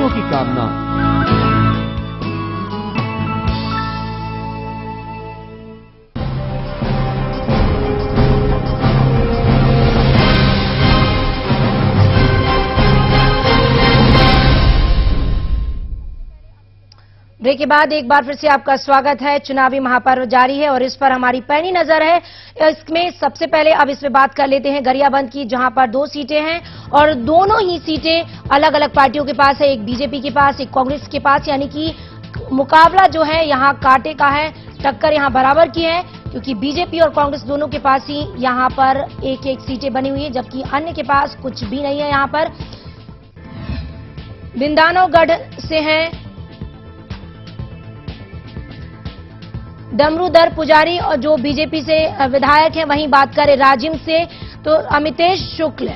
मजदूरों की कामना। ब्रेक के बाद एक बार फिर से आपका स्वागत है। चुनावी महापर्व जारी है और इस पर हमारी पैनी नजर है। इसमें सबसे पहले अब इस पे बात कर लेते हैं गरियाबंद की, जहां पर 2 सीटें हैं और दोनों ही सीटें अलग अलग पार्टियों के पास है। एक बीजेपी के पास, एक कांग्रेस के पास, यानी कि मुकाबला जो है यहां कांटे का है। टक्कर यहां बराबर की है क्योंकि बीजेपी और कांग्रेस दोनों के पास ही यहां पर एक एक सीटें बनी हुई है, जबकि अन्य के पास कुछ भी नहीं है। यहां पर बिंदानोगढ़ से हैं डमरूधर पुजारी और जो बीजेपी से विधायक हैं। वहीं बात करें राजिम से तो अमितेश शुक्ल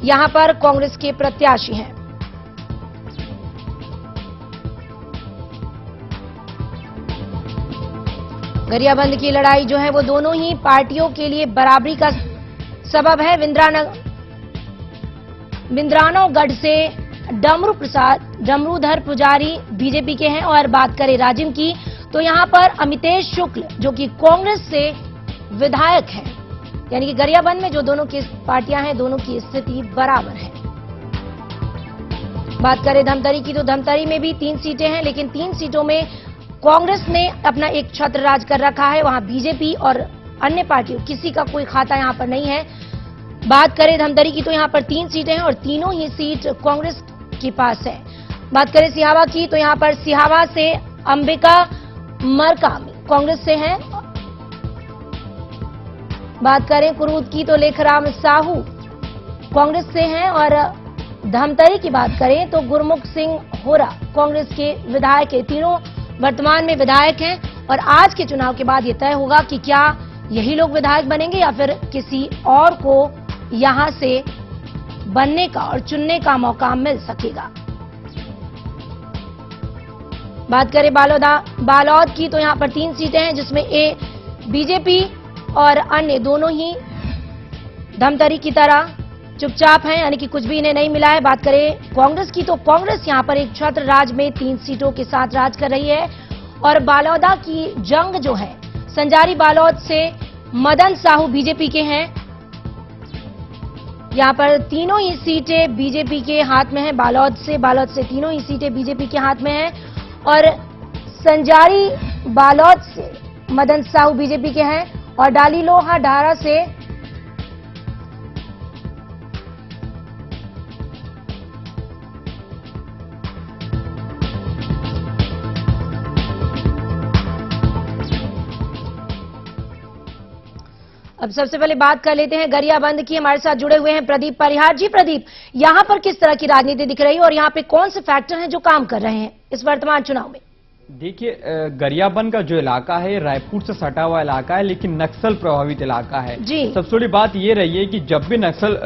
यहां पर कांग्रेस के प्रत्याशी हैं। गरियाबंद की लड़ाई जो है वो दोनों ही पार्टियों के लिए बराबरी का सबब है। बिंद्रानोगढ़ से डमरूधर पुजारी बीजेपी के हैं और बात करें राजिम की तो यहां पर अमितेश शुक्ल जो कि कांग्रेस से विधायक हैं, यानी कि गरियाबंद में जो दोनों की पार्टियां हैं दोनों की स्थिति बराबर है। बात करें धमतरी की तो धमतरी में भी 3 सीटें हैं, लेकिन 3 सीटों में कांग्रेस ने अपना एक छत्र राज कर रखा है। वहां बीजेपी और अन्य पार्टियों किसी का कोई खाता यहां पर नहीं है। बात करें धमतरी की तो यहां पर 3 सीटें हैं और तीनों ही सीट कांग्रेस के पास है। बात करें सिहावा की तो यहां पर सिहावा से अंबिका मरकामी कांग्रेस से हैं। बात करें कुरूद की तो लेखराम साहू कांग्रेस से हैं और धमतरी की बात करें तो गुरमुख सिंह होरा कांग्रेस के विधायक हैं। तीनों वर्तमान में विधायक हैं और आज के चुनाव के बाद यह तय होगा कि क्या यही लोग विधायक बनेंगे या फिर किसी और को यहां से बनने का और चुनने का मौका मिल सकेगा। बात करें बालोद की तो यहां पर 3 सीटें हैं, जिसमें बीजेपी और अन्य दोनों ही धमतरी की तरह चुपचाप हैं, यानी कि कुछ भी इन्हें नहीं मिला है। बात करें कांग्रेस की तो कांग्रेस यहां पर एक छत्र राज में 3 सीटों के साथ राज कर रही है और बालोदा की जंग जो है संजारी बालोद से मदन साहू बीजेपी के हैं। यहां पर तीनों ही सीटें बीजेपी के हाथ में है। बालोद से तीनों ही सीटें बीजेपी के हाथ में है और संजारी बालोद से मदन साहू बीजेपी के हैं और डालीलोहा ढारा से अब सबसे पहले बात कर लेते हैं गरियाबंद की। हमारे साथ जुड़े हुए हैं प्रदीप परिहार जी। प्रदीप, यहां पर किस तरह की राजनीति दिख रही है और यहां पे कौन से फैक्टर हैं जो काम कर रहे हैं इस वर्तमान चुनाव में? देखिए, गरियाबंद का जो इलाका है रायपुर से सटा हुआ इलाका है, लेकिन नक्सल प्रभावित इलाका है जी। सबसे बड़ी बात ये रही है कि जब भी नक्सल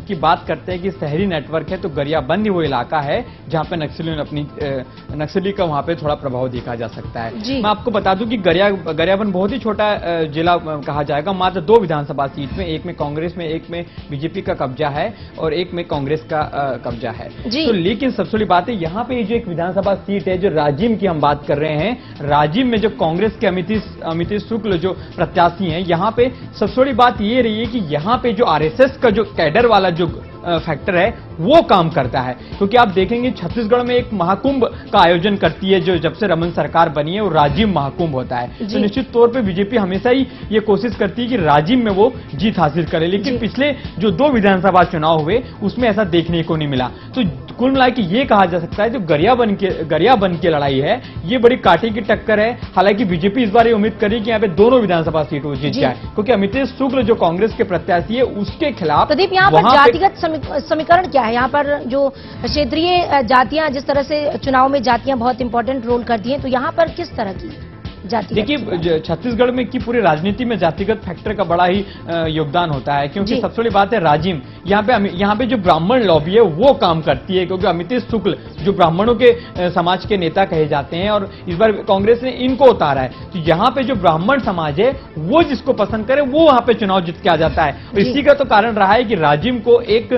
की बात करते हैं कि शहरी नेटवर्क है तो गरियाबंद ही वो इलाका है जहां पे नक्सली का वहां पे थोड़ा प्रभाव देखा जा सकता है। मैं आपको बता दूं कि गरियाबंद बहुत ही छोटा जिला कहा जाएगा। मात्र 2 विधानसभा सीट में, एक में कांग्रेस में, एक में बीजेपी का कब्जा है और एक में कांग्रेस का कब्जा है। तो लेकिन सबसे बड़ी बात है यहाँ पे जो एक विधानसभा सीट है जो राजिम की हम बात कर रहे हैं, राजिम में जो कांग्रेस के अमितेश शुक्ल जो प्रत्याशी हैं, यहां पे सबसे बड़ी बात ये रही है कि यहां पे जो आरएसएस का जो कैडर वाला जो फैक्टर है वो काम करता है। क्योंकि आप देखेंगे छत्तीसगढ़ में एक महाकुंभ का आयोजन करती है जो जब से रमन सरकार बनी है, और राजिम महाकुंभ होता है। तो निश्चित तौर पे बीजेपी हमेशा ही ये कोशिश करती है कि राजिम में वो जीत हासिल करे, लेकिन पिछले जो 2 विधानसभा चुनाव हुए उसमें ऐसा देखने को नहीं मिला। तो कुल मिला के ये कहा जा सकता है जो गरियाबंद की लड़ाई है ये बड़ी कांटे की टक्कर है। हालांकि बीजेपी इस बार ये उम्मीद करी कि यहाँ पे दोनों विधानसभा सीट वो जीत जाए, क्योंकि अमितेश शुक्ल जो कांग्रेस के प्रत्याशी है उसके खिलाफ। प्रदीप, यहाँ पर जातिगत समीकरण क्या है? यहाँ पर जो क्षेत्रीय जातियां, जिस तरह से चुनाव में जातियां बहुत इंपॉर्टेंट रोल करती हैं, तो यहाँ पर किस तरह की देखिए, छत्तीसगढ़ में की पूरी राजनीति में जातिगत फैक्टर का बड़ा ही योगदान होता है, क्योंकि सबसे बड़ी बात है राजिम यहाँ पे जो ब्राह्मण लॉबी है वो काम करती है, क्योंकि अमितेश शुक्ल जो ब्राह्मणों के समाज के नेता कहे जाते हैं और इस बार कांग्रेस ने इनको उतारा है। तो यहाँ पे जो ब्राह्मण समाज है वो जिसको पसंद करे वो वहां पे चुनाव जीत के आ जाता है। इसी का तो कारण रहा है कि राजिम को एक